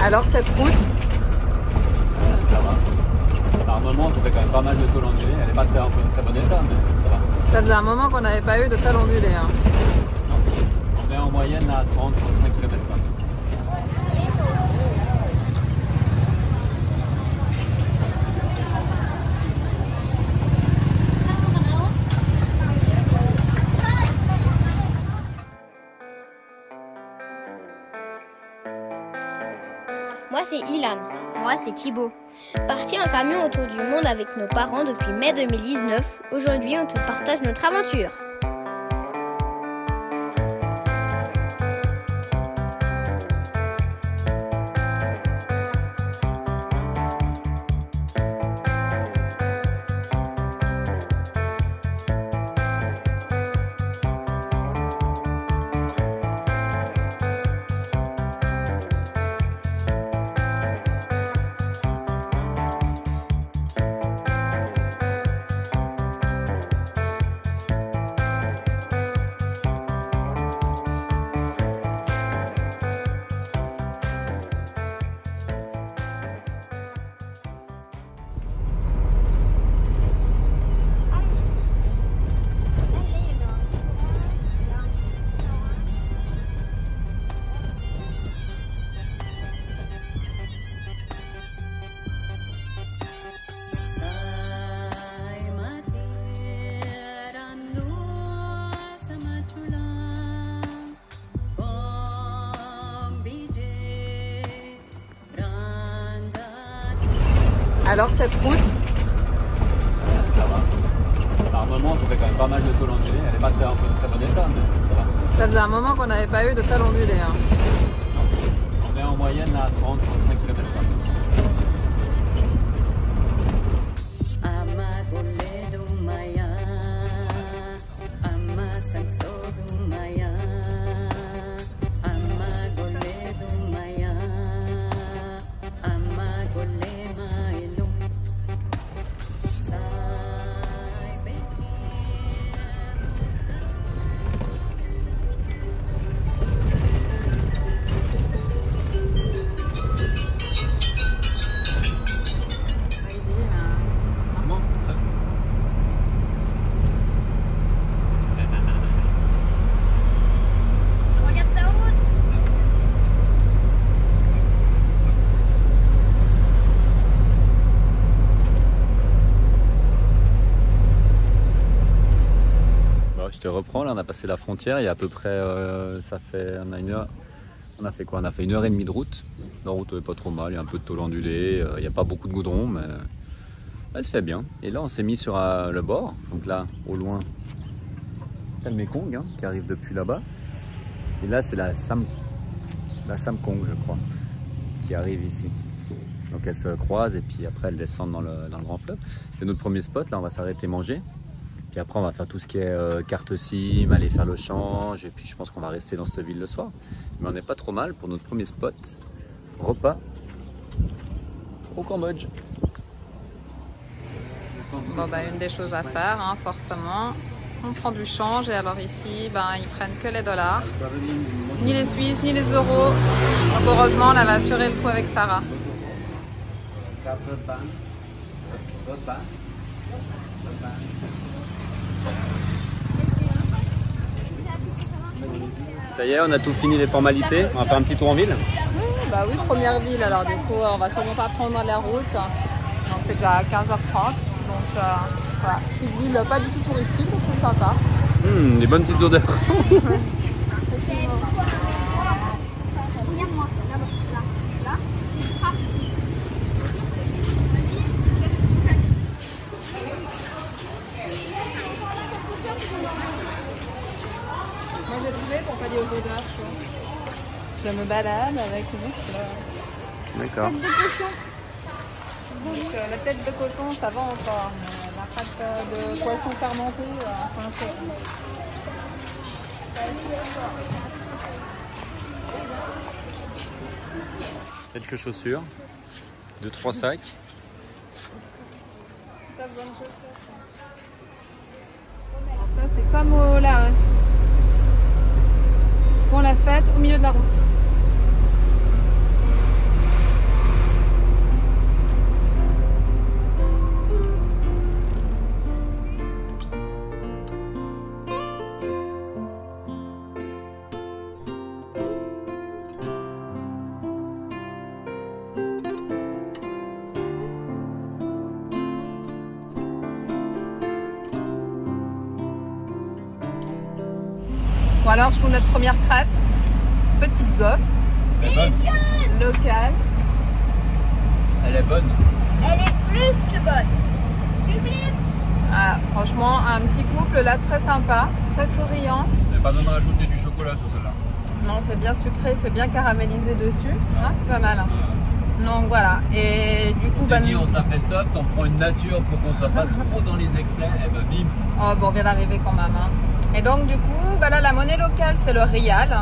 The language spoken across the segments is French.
Alors cette route? Ça va. Par moment, ça fait quand même pas mal de tôle ondulée. Elle n'est pas en très bon état, mais ça va. Ça faisait un moment qu'on n'avait pas eu de tôle ondulée. Hein. Non. On est en moyenne à 30-35 km/h. Moi c'est Ilan. Moi c'est Thibaut. Parti en camion autour du monde avec nos parents depuis mai 2019, aujourd'hui on te partage notre aventure. Alors cette route? Ça va. Par moment, ça fait quand même pas mal de tôle ondulée. Elle n'est pas en très bon état, mais ça va. Ça faisait un moment qu'on n'avait pas eu de tôle ondulée. Hein. Non. On est en moyenne à 30-35 km/h. Je te reprends, là on a passé la frontière, il y a à peu près, ça fait, on a fait quoi? On a fait 1h30 de route. La route n'est pas trop mal, il y a un peu de tôle ondulée, il n'y a pas beaucoup de goudron, mais elle se fait bien. Et là on s'est mis sur le bord, donc là au loin, t'as le Mekong hein, qui arrive depuis là-bas. Et là c'est la Samkong je crois, qui arrive ici. Donc elles se croisent et puis après elles descendent dans le grand fleuve. C'est notre premier spot, là on va s'arrêter manger. Puis après, on va faire tout ce qui est carte SIM, aller faire le change. Et puis, je pense qu'on va rester dans cette ville le soir. Mais on n'est pas trop mal pour notre premier spot. Repas au Cambodge. Bon, bah, une des choses à faire, hein, forcément. On prend du change. Et alors ici, ben, ils prennent que les dollars. Ni les Suisses, ni les euros. Donc heureusement, on avait assuré le coup avec Sarah. Ça y est, on a tout fini les formalités. On va faire un petit tour en ville. Bah oui, première ville. Alors du coup, on va sûrement pas prendre la route. Donc c'est déjà à 15h30. Donc voilà, petite ville pas du tout touristique, donc c'est sympa. Des bonnes petites odeurs. Moi j'ai trouvé pour pallier aux odeurs. Je me balade avec juste D'accord. donc, la tête de coton, ça va encore. Mais la pâte de poisson fermenté, c'est un peu. Quelques chaussures. 2-3 sacs. Ça, bonne chaussure. Alors ça c'est comme au Laos. Ils font la fête au milieu de la route. Bon alors, je trouve notre première crasse. Petite gaufre. Locale. Elle est bonne. Elle est plus que bonne. Sublime. Ah, franchement, un petit couple là très sympa, très souriant. Il n'y a pas besoin de rajouter du chocolat sur celle-là. Non, c'est bien sucré, c'est bien caramélisé dessus. Ah, c'est pas mal. Donc voilà. Et du coup, on dit on se la fait soft, on prend une nature pour qu'on soit pas trop dans les excès. Et ben bim. Oh bon, on vient d'arriver quand même. Hein. Et donc du coup, bah là, la monnaie locale, c'est le rial.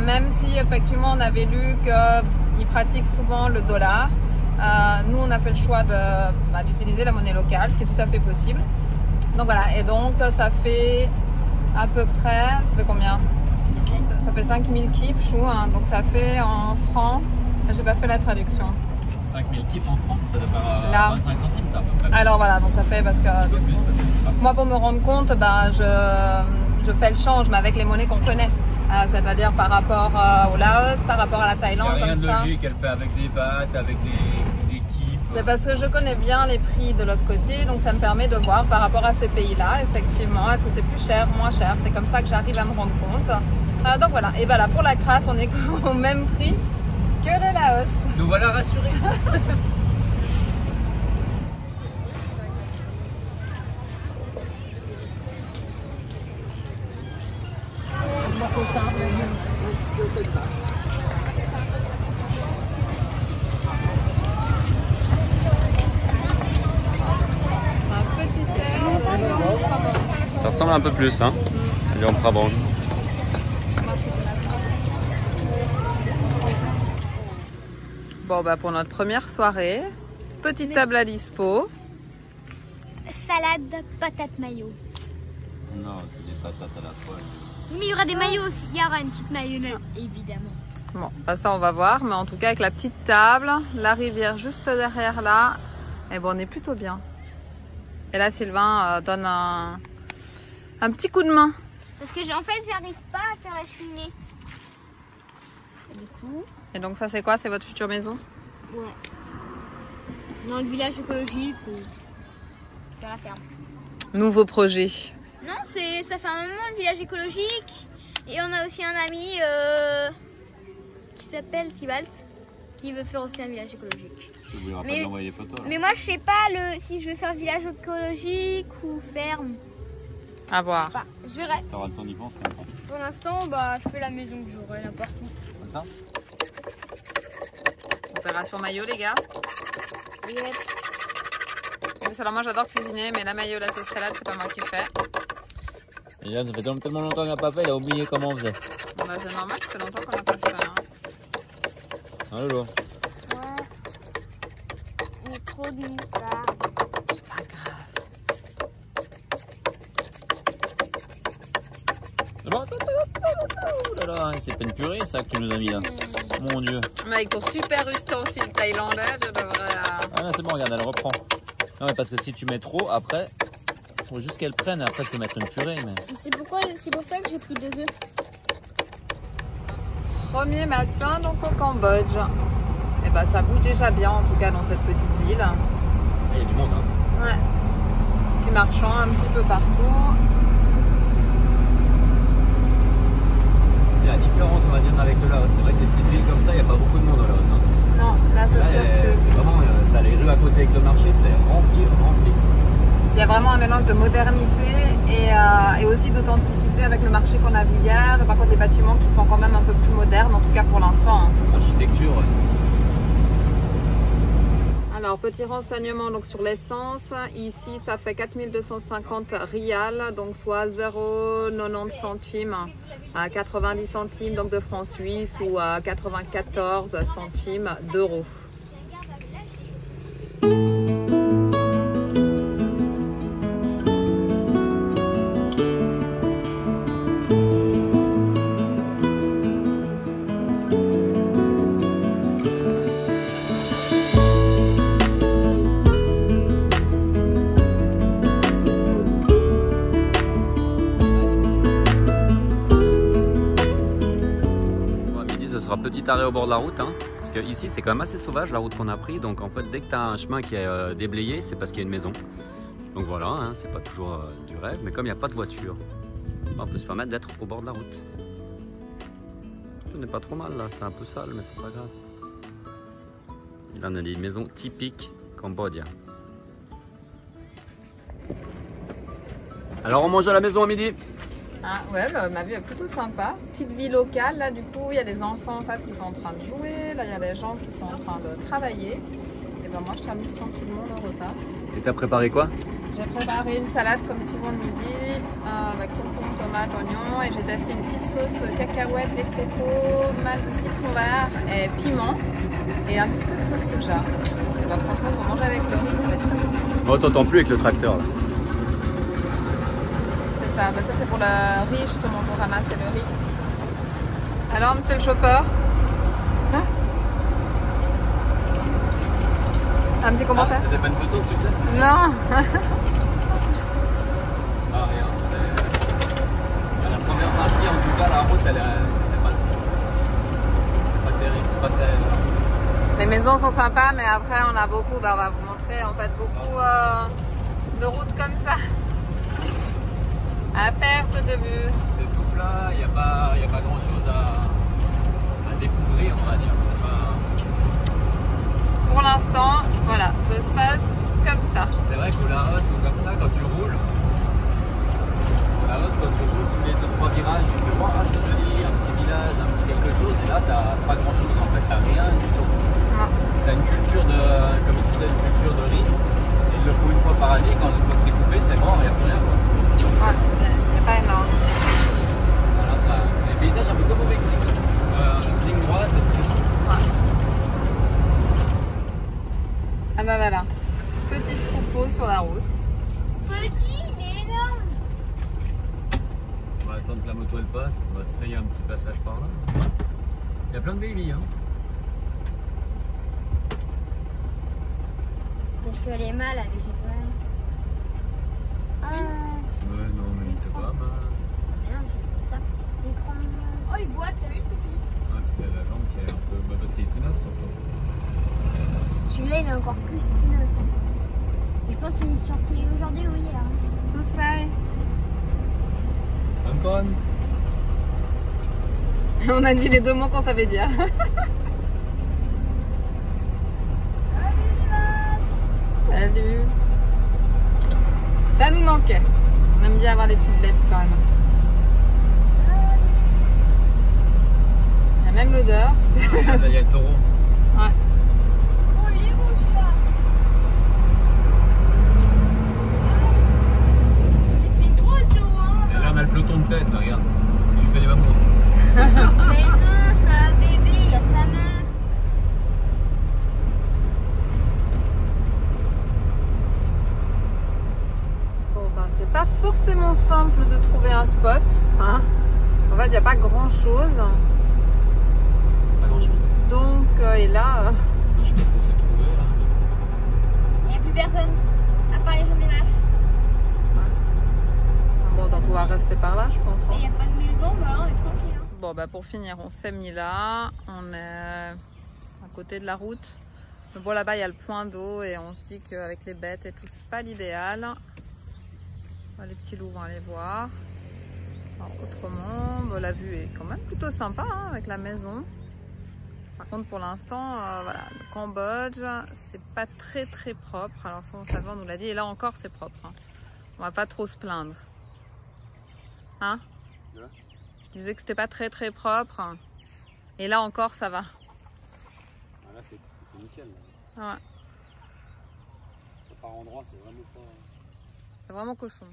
Même si effectivement on avait lu qu'ils pratiquent souvent le dollar. Nous, on a fait le choix d'utiliser la monnaie locale, ce qui est tout à fait possible. Donc voilà, et donc ça fait à peu près, ça fait combien? Ça fait 5000 kips, chou, hein, donc ça fait en francs, j'ai pas fait la traduction. 5000 kips en francs, ça doit faire 25 centimes ça à peu près. Alors voilà, donc ça fait parce que moi pour me rendre compte, ben, je fais le change, mais avec les monnaies qu'on connaît. C'est-à-dire par rapport au Laos, par rapport à la Thaïlande, comme ça. Il n'y a rien de logique, elle fait avec des bahts, avec des kips. C'est parce que je connais bien les prix de l'autre côté, donc ça me permet de voir par rapport à ces pays-là, effectivement, est-ce que c'est plus cher, moins cher. C'est comme ça que j'arrive à me rendre compte. Donc voilà, et voilà, pour la crasse, on est au même prix que le Laos. Nous voilà rassurés. Ça ressemble un peu plus, hein. Allez, on prend bon. Bon, bah pour notre première soirée, petite table à dispo. Salade, patate mayo. Non, c'est des patates à la fois. Mais il y aura des maillots aussi. Il y aura une petite mayonnaise, évidemment. Bon, bah ça on va voir, mais en tout cas avec la petite table, la rivière juste derrière là, et bon, on est plutôt bien. Et là, Sylvain donne un petit coup de main. Parce que en fait, j'arrive pas à faire la cheminée. Du coup. Et donc ça c'est quoi? C'est votre future maison? Ouais. Dans le village écologique ou sur la ferme. Nouveau projet. Non, ça fait un moment le village écologique. Et on a aussi un ami qui s'appelle Tibalt qui veut faire aussi un village écologique. Tu voulais pas m'envoyer des photos là. Mais moi je sais pas si je vais faire village écologique ou ferme. À voir. Bah, je verrai. T'auras le temps d'y penser. Pour l'instant, bah, je fais la maison que j'aurai n'importe où. Comme ça? Opération maillot, les gars. Yep. Alors moi j'adore cuisiner, mais la maillot, la sauce salade, c'est pas moi qui fais. Et Yann, ça fait tellement longtemps qu'il n'a pas fait, il a oublié comment on faisait. Bah, c'est normal, ça fait longtemps qu'on l'a pas fait. Hein. Ah, Lolo. Ouais. Il y a trop de moutarde. C'est pas grave. Oh là là, c'est pas une purée ça que tu nous as mis là. Mon Dieu. Mais avec ton super ustensile thaïlandais, je devrais... Ah là c'est bon, regarde, elle reprend. Non mais parce que si tu mets trop, après, faut juste qu'elle prenne, après tu peux mettre une purée. Mais... C'est pour ça que j'ai pris 2 œufs. Premier matin donc au Cambodge. Et bah ça bouge déjà bien en tout cas dans cette petite ville. Ah, il y a du monde hein. Ouais. Petits marchands un petit peu partout. C'est la différence on va dire avec le Laos. C'est vrai que les petites villes comme ça, il n'y a pas beaucoup de monde au Laos. Hein. Non, là c'est sûr que... C'est vraiment, t'as les rues à côté avec le marché, c'est rempli. Il y a vraiment un mélange de modernité et aussi d'authenticité avec le marché qu'on a vu hier. Et par contre des bâtiments qui sont quand même un peu plus modernes, en tout cas pour l'instant. Hein. L'architecture. Ouais. Alors petit renseignement donc sur l'essence. Ici ça fait 4250 rials, donc soit 0,90 centimes à 90 centimes donc de francs suisses ou à 94 centimes d'euros. Petit arrêt au bord de la route, hein, parce que ici c'est quand même assez sauvage la route qu'on a pris, donc en fait dès que tu as un chemin qui est déblayé, c'est parce qu'il y a une maison. Donc voilà, hein, c'est pas toujours du rêve, mais comme il n'y a pas de voiture, On peut se permettre d'être au bord de la route. Tout n'est pas trop mal là, c'est un peu sale mais c'est pas grave. Là on a des maisons typiques Cambodge. Alors on mange à la maison à midi. Ah, ouais, bah, ma vue est plutôt sympa. Petite vie locale, là du coup il y a des enfants en face qui sont en train de jouer, là il y a des gens qui sont en train de travailler. Et ben moi je termine tranquillement le repas. Et t'as préparé quoi? J'ai préparé une salade comme souvent le midi avec concombre, tomate, oignon et j'ai testé une petite sauce cacahuète, lait de coco, citron vert et piment et un petit peu de sauce soja. Et ben franchement pour manger avec le riz ça va être très bon. Oh t'entends plus avec le tracteur là. C'est ça, ben ça c'est pour le riz justement pour ramasser le riz. Alors monsieur le chauffeur, hein? Un petit commentaire? C'était pas une photo que tu faisais? Non. Ah rien, c'est la première partie en tout cas la route elle c'est pas terrible, c'est pas très... Les maisons sont sympas mais après on a beaucoup, bah, on va vous montrer en fait beaucoup de routes comme ça. À perte de vue. C'est tout plat, il n'y a pas grand chose à découvrir on va dire. Pour l'instant, voilà, ça se passe comme ça. C'est vrai qu'au Laos ou comme ça, quand tu roules, tous les 2-3 virages, tu peux voir, ah c'est joli, un petit village, un petit quelque chose, et là t'as pas grand chose en fait, t'as rien du tout. T'as une culture de, comme il disait, une culture de riz, et il le faut une fois par année, quand c'est coupé, c'est mort, il n'y a plus rien. Ouais, il n'y a pas énorme. Voilà, c'est des paysages un peu comme au Mexique, ligne droite, etc. Ouais. Ah bah voilà, petit troupeau sur la route. Petit, il est énorme. On va attendre que la moto elle passe, on va se frayer un petit passage par là. Il y a plein de baby hein. Parce qu'elle est mal avec ses poils. Ah, Ouais non mais il te pas mal. bien, j'ai ça. Il est trop mignon. Oh, il boite, t'as vu le petit? Ouais, il a la jambe qui est un peu... Bah, parce qu'il est tout neuf surtout. Celui-là, il est encore plus tout neuf. Je pense qu'il est sorti aujourd'hui ou hier. Susrai. Ancon. On a dit les deux mots qu'on savait dire. Salut. Ça nous manquait. On aime bien avoir des petites bêtes quand même. Il y a même l'odeur. Regarde, là il y a le taureau. Ouais. Oh, il est beau celui-là. Il fait trop ce taureau, hein. Et là on a le peloton de tête, là, regarde. Il lui fait des mamours. Mais non, c'est un bébé, il y a sa mère. Bon, ben, c'est pas forcément simple de trouver un spot. Hein. En fait, il n'y a pas grand chose. Pas grand chose. Donc, et là. Je sais pas trop c'est trouvé là. Il n'y a plus personne, à part les gens des vaches. Bon, donc on va rester par là, je pense. Et Hein. il n'y a pas de maison, bah on est tranquille. Hein. Bon, bah, pour finir, on s'est mis là. On est à côté de la route. Mais bon, là-bas, il y a le point d'eau et on se dit qu'avec les bêtes et tout, c'est pas l'idéal. Les petits loups vont aller voir. Alors, autrement, bon, la vue est quand même plutôt sympa hein, avec la maison. Par contre, pour l'instant, voilà, le Cambodge, c'est pas très très propre. Alors ça, on savait, on nous l'a dit. Et là encore, c'est propre. Hein. On va pas trop se plaindre. Hein? Ouais. Je disais que c'était pas très très propre. Et là encore, ça va. Ah, là c'est nickel. Là. Ouais. Par endroit, c'est vraiment pas... C'est vraiment cochon.